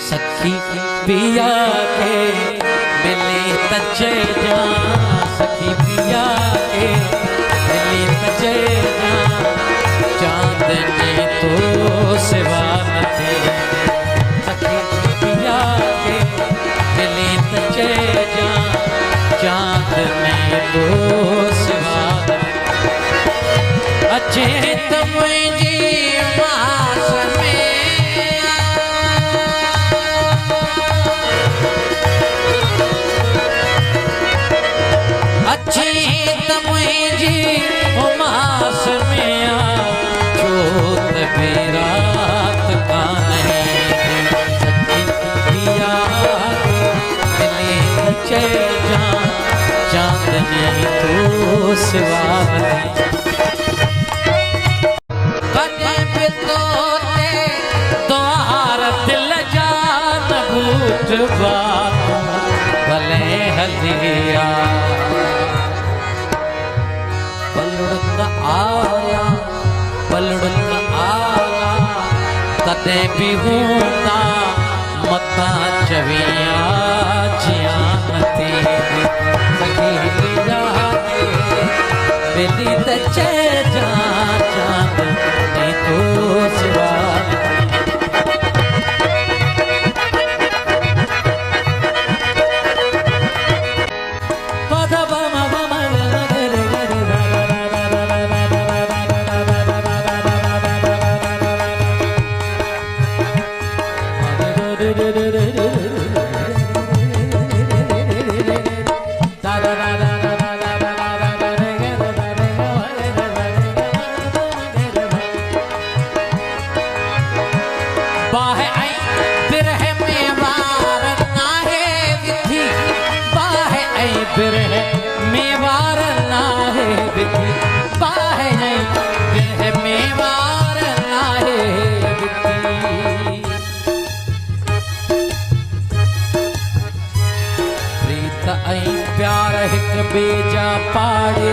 सखी पिया के मिले तचे जा, सखी पिया के मिले तचे जा, चांदनी तो सिवा न थे। सखी पिया के मिले तचे जा, चांदनी तो सिवा न थे। अच्छे तुमजी मास में अच्छी तमुझी उमास में जोत भी रात का नहीं। सखी पिया मिले तचे जा, चांदनी तो सिवा नहीं। कने बितोते द्वार दिल जान बूझ बात भले हलिया। पलड़ुत आला तदे भी हूंदा मता चविया जियान तेरी। सखी पिया के मिली तचे जा, चांदनी तो सिवा मेवार नाहे विधि बाहे बिरह मेवार नाहे विधि। प्रीत ऐं प्यार हिक बेजा पाड़े